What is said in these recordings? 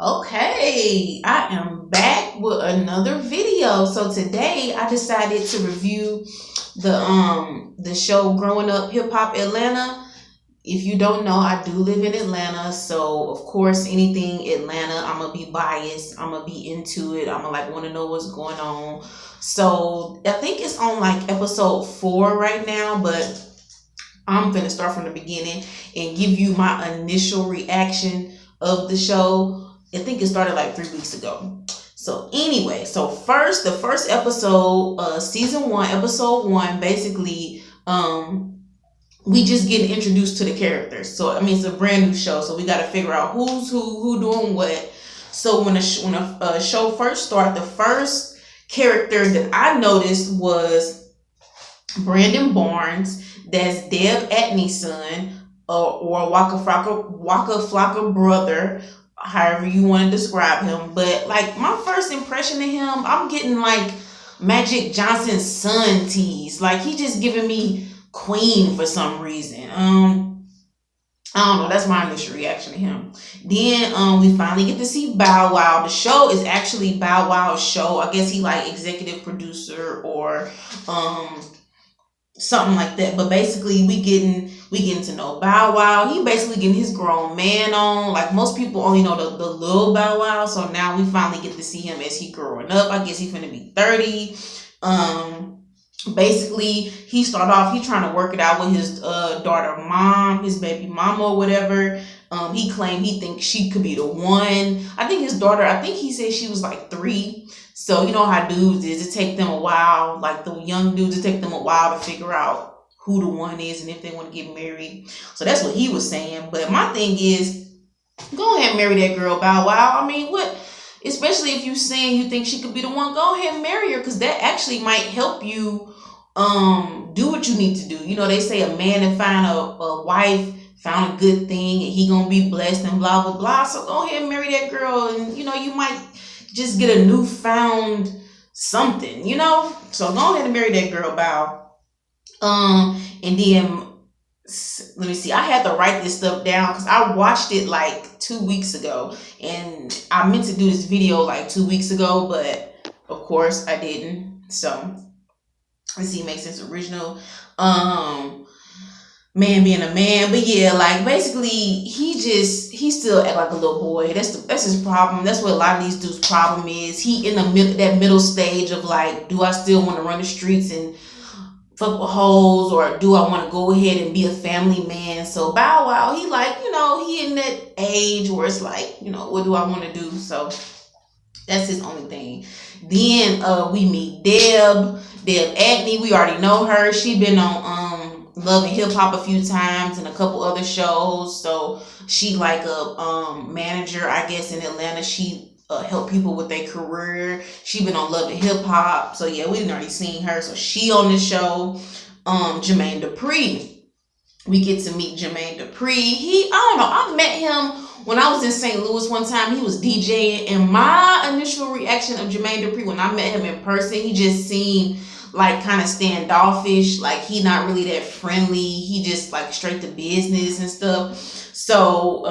Okay, I am back with another video. So today I decided to review the show Growing Up Hip Hop Atlanta. If you don't know, I do live in Atlanta, so of course anything Atlanta, I'm gonna be biased. I'm gonna be into it. I'm gonna like want to know what's going on. So I think it's on like episode 4 right now, but I'm gonna start from the beginning and give you my initial reaction of the show. I think it started like 3 weeks ago. So anyway, the first episode, season 1, episode 1, basically, we just getting introduced to the characters. So I mean, it's a brand new show, so we got to figure out who's who doing what. So when a show first started, the first character that I noticed was Brandon Barnes. That's Deb Atney's son, or Waka Flocka brother, however you want to describe him. But like my first impression of him, I'm getting like Magic Johnson's son tease. Like he just giving me Queen for some reason. I don't know. That's my initial reaction to him. Then we finally get to see Bow Wow. The show is actually Bow Wow's show. I guess he like executive producer or something like that. But basically we getting to know Bow Wow. He basically getting his grown man on. Like most people only know the little Bow Wow. So now we finally get to see him as he growing up. I guess he's gonna be 30. Basically he started off, he trying to work it out with his daughter mom, his baby mama or whatever. He claimed he thinks she could be the one. I think his daughter, I think he said she was like 3. So you know how dudes is, it take them a while, like the young dudes, it take them a while to figure out who the one is and if they want to get married. So that's what he was saying. But my thing is, go ahead and marry that girl, Bow Wow. I mean, what, especially if you saying you think she could be the one, go ahead and marry her, because that actually might help you do what you need to do. You know, they say a man that find a wife found a good thing and he gonna be blessed and blah blah blah. So go ahead and marry that girl, and you know, you might just get a newfound something, you know. So go ahead and marry that girl, Bow. And then let me see, I had to write this stuff down because I watched it like 2 weeks ago, and I meant to do this video like 2 weeks ago, but of course I didn't. So let's see, make sense original. Man being a man. But yeah, like basically he still act like a little boy. That's his problem. That's what a lot of these dudes' problem is. He in that middle stage of like, do I still want to run the streets and fuck with hoes, or do I want to go ahead and be a family man? So Bow Wow, he like, you know, he in that age where it's like, you know, what do I want to do? So that's his only thing. Then we meet Deb Atney. We already know her. She been on Love and Hip Hop a few times and a couple other shows. So she like a manager, I guess, in Atlanta. She help people with their career. She been on Love and Hip Hop. So yeah, we didn't already seen her. So she on the show. Jermaine Dupri. We get to meet Jermaine Dupri. I don't know, I met him when I was in St. Louis one time. He was DJing, and my initial reaction of Jermaine Dupri when I met him in person, he just seemed like kind of standoffish, like he not really that friendly. He just like straight to business and stuff. So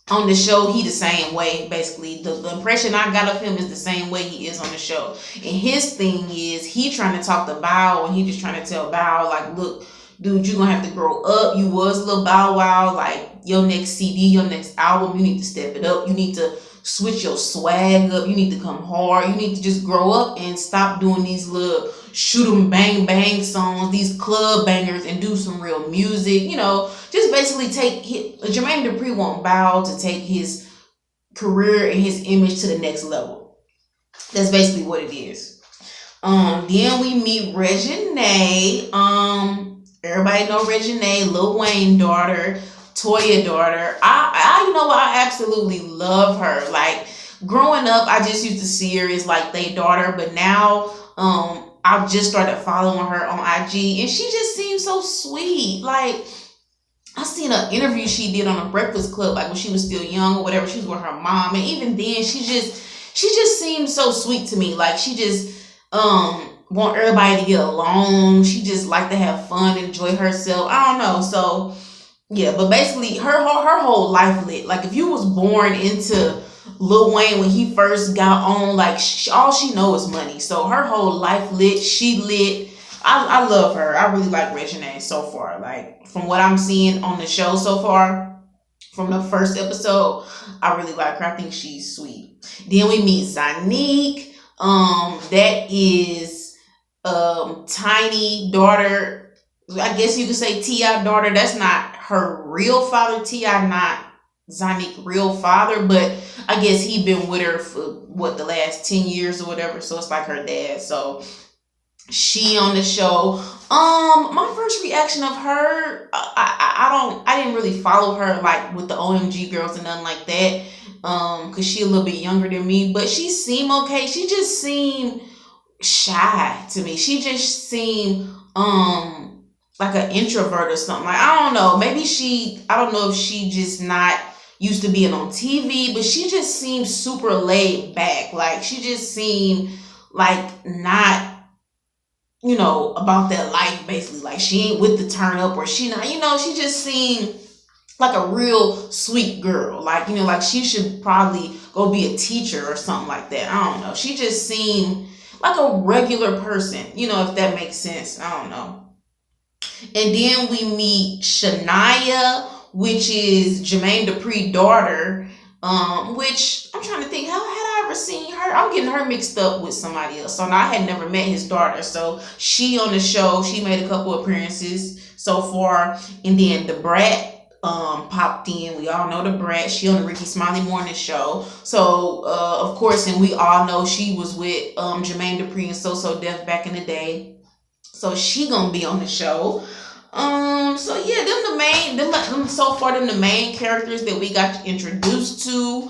on the show, he the same way. Basically the impression I got of him is the same way he is on the show. And his thing is, he trying to talk to Bow, and he just trying to tell Bow like, look dude, you're gonna have to grow up. You was Lil Bow Wow. Like your next CD, your next album, you need to step it up. You need to switch your swag up. You need to come hard. You need to just grow up and stop doing these little shoot 'em bang bang songs, these club bangers, and do some real music. You know, just basically Jermaine Dupri want Bow to take his career and his image to the next level. That's basically what it is. Then we meet Reginae. Everybody know Reginae, Lil Wayne daughter, Toya daughter. I you know what, I absolutely love her. Like growing up, I just used to see her as like their daughter, but now I've just started following her on IG, and she just seems so sweet. Like I seen an interview she did on a Breakfast Club, like when she was still young or whatever. She was with her mom, and even then, she just seems so sweet to me. Like she just want everybody to get along. She just like to have fun, enjoy herself. I don't know. So Yeah, but basically her whole life lit. Like if you was born into Lil Wayne when he first got on, like all she know is money. So her whole life lit. She lit. I love her. I really like Reginae so far. Like from what I'm seeing on the show so far, from the first episode, I really like her. I think she's sweet. Then we meet Zanique. That is Tiny daughter. I guess you could say T.I. daughter. That's not her real father. T.I. not Zanique real father, but I guess he been with her for what, the last 10 years or whatever. So it's like her dad. So she on the show. My first reaction of her, I didn't really follow her like with the OMG girls and nothing like that. Cause she a little bit younger than me, but she seemed okay. She just seemed shy to me. She just seemed like an introvert or something. Like I don't know. Maybe I don't know if she just not used to being on TV, but she just seemed super laid back. Like she just seemed like not, about that life, basically. Like she ain't with the turn up, or she not, she just seemed like a real sweet girl. Like, like she should probably go be a teacher or something like that. I don't know. She just seemed like a regular person, if that makes sense. I don't know. And then we meet Shania, which is Jermaine Dupri's daughter, which I'm trying to think, how had I ever seen her? I'm getting her mixed up with somebody else. So now I had never met his daughter. So she on the show, she made a couple appearances so far. And then the Brat popped in. We all know the Brat. She on the Ricky Smiley Morning Show. So of course, and we all know she was with Jermaine Dupri and So Def back in the day. So she gonna be on the show. So yeah, them the main characters that we got introduced to.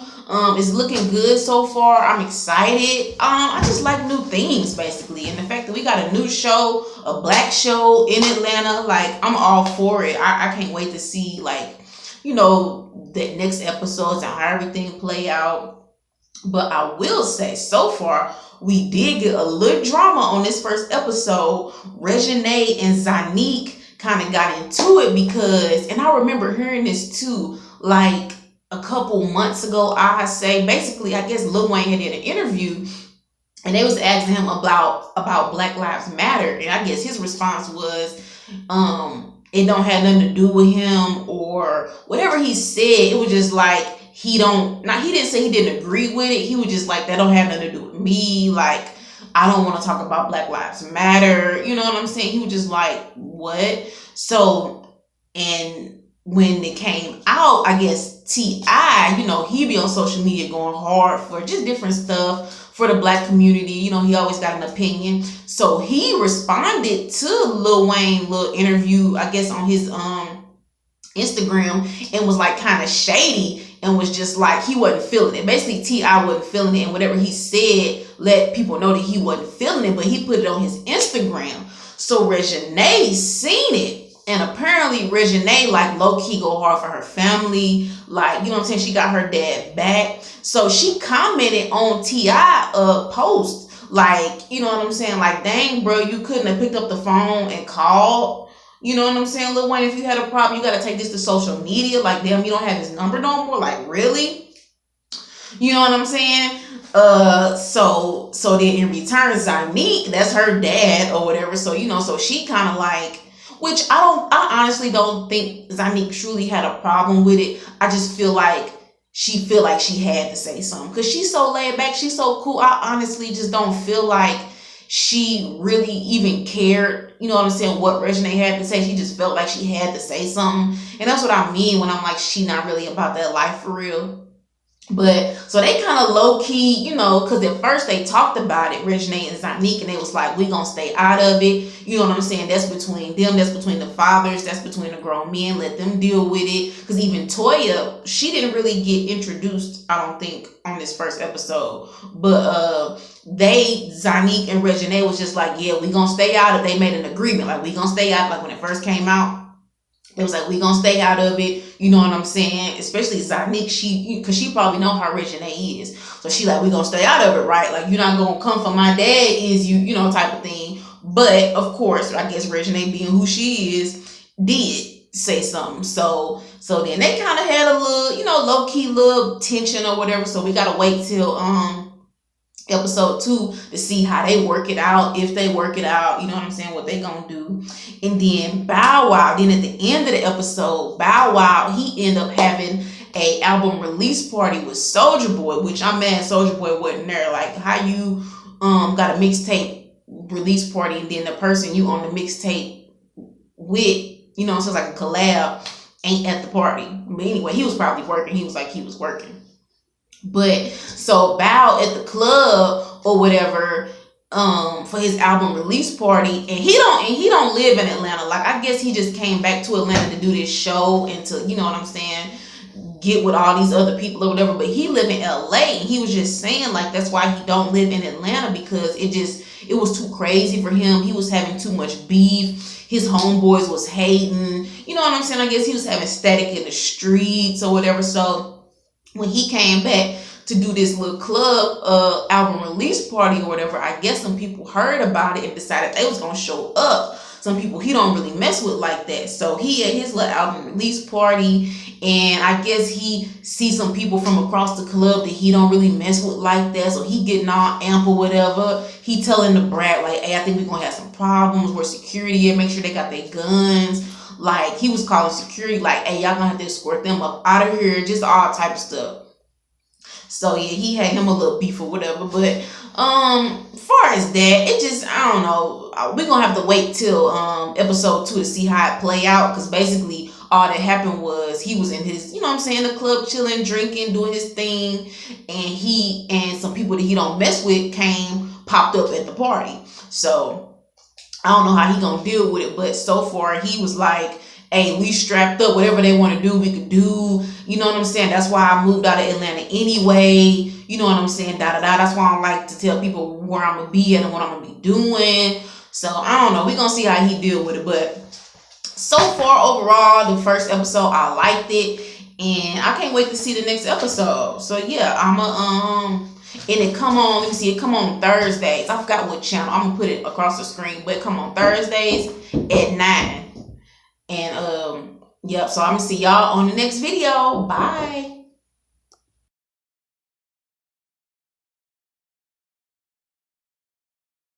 It's looking good so far. I'm excited. I just like new things basically, and the fact that we got a new show, a black show in Atlanta, like I'm all for it. I can't wait to see the next episodes and how everything play out. But I will say, so far, we did get a little drama on this first episode. Reginae and Zanique kind of got into it because, and I remember hearing this too, like a couple months ago, I guess Lil Wayne had did an interview and they was asking him about Black Lives Matter. And I guess his response was, it don't have nothing to do with him or whatever he said. It was just like, he didn't say he didn't agree with it. He was just like, that don't have nothing to do with me. Like, I don't want to talk about Black Lives Matter. You know what I'm saying? He was just like, what? So, and when it came out, I guess T.I., he be on social media going hard for just different stuff for the black community. He always got an opinion. So he responded to Lil Wayne little interview, I guess on his Instagram, and was like kind of shady and was just like he wasn't feeling it. Basically, T.I. wasn't feeling it, and whatever he said let people know that he wasn't feeling it, but he put it on his Instagram. So Reginae seen it, and apparently Reginae like low-key go hard for her family. Like, what I'm saying? She got her dad back. So she commented on T.I. post, like, what I'm saying? Like, dang, bro, you couldn't have picked up the phone and called. You know what I'm saying, Lil Wayne? If you had a problem, you got to take this to social media. Like, damn, you don't have his number no more? Like, really? You know what I'm saying? So then in return, Zanique, that's her dad or whatever. So, so she kind of like, which I honestly don't think Zanique truly had a problem with it. I just feel like she had to say something because she's so laid back. She's so cool. I honestly just don't feel like she really even cared, what I'm saying, what Reginae had to say. She just felt like she had to say something. And that's what I mean when I'm like, she not really about that life for real. But so they kind of low key, because at first they talked about it, Reginae and Zanique, and they was like, we gonna stay out of it. You know what I'm saying? That's between them. That's between the fathers. That's between the grown men. Let them deal with it. Because even Toya, she didn't really get introduced, I don't think, on this first episode. But Zanique and Reginae was just like, yeah, we gonna stay out of it. They made an agreement. Like, we gonna stay out. Like, when it first came out, it was like, we gonna stay out of it. You know what I'm saying? Especially Zanique, because she probably know how Reginae is. So she like, we gonna stay out of it, right? Like, you're not gonna come for my dad, is you, type of thing. But, of course, I guess Reginae being who she is, did. say something. So then they kind of had a little, low key little tension or whatever. So we gotta wait till episode 2 to see how they work it out, if they work it out, you know what I'm saying, what they gonna do. And then Bow Wow, then at the end of the episode, Bow Wow, he ended up having a album release party with Soulja Boy, which I'm mad Soulja Boy wasn't there. Like, how you got a mixtape release party and then the person you on the mixtape with, so it's like a collab, ain't at the party. But anyway, he was probably working. He was like he was working. But so Bow at the club or whatever, for his album release party, and he don't live in Atlanta. Like, I guess he just came back to Atlanta to do this show and to, you know what I'm saying, get with all these other people or whatever. But he live in LA, and he was just saying like that's why he don't live in Atlanta, because it was too crazy for him. He was having too much beef. His homeboys was hating. You know what I'm saying? I guess he was having static in the streets or whatever. So when he came back to do this little club album release party or whatever, I guess some people heard about it and decided they was gonna show up. Some people he don't really mess with like that. So he had his little album release party, and I guess he sees some people from across the club that he don't really mess with like that. So he getting all amp or whatever. He telling the brat like, hey, I think we're gonna have some problems where security and make sure they got their guns. Like, he was calling security like, hey, y'all gonna have to escort them up out of here, just all type of stuff. So yeah, he had him a little beef or whatever. But as far as that, it just, I don't know. We're gonna have to wait till episode 2 to see how it play out, because basically all that happened was he was in his, you know what I'm saying, the club chilling, drinking, doing his thing, and he and some people that he don't mess with popped up at the party. So I don't know how he gonna deal with it, but so far he was like, hey, we strapped up, whatever they want to do, we could do. You know what I'm saying? That's why I moved out of Atlanta anyway. You know what I'm saying? That's why I don't like to tell people where I'm going to be at and what I'm going to be doing. So, I don't know. We're going to see how he deal with it. But so far, overall, the first episode, I liked it. And I can't wait to see the next episode. So, yeah, and it come on, let me see, it come on Thursdays. I forgot what channel. I'm going to put it across the screen. But it come on Thursdays at 9. And, yep, so I'm going to see y'all on the next video. Bye.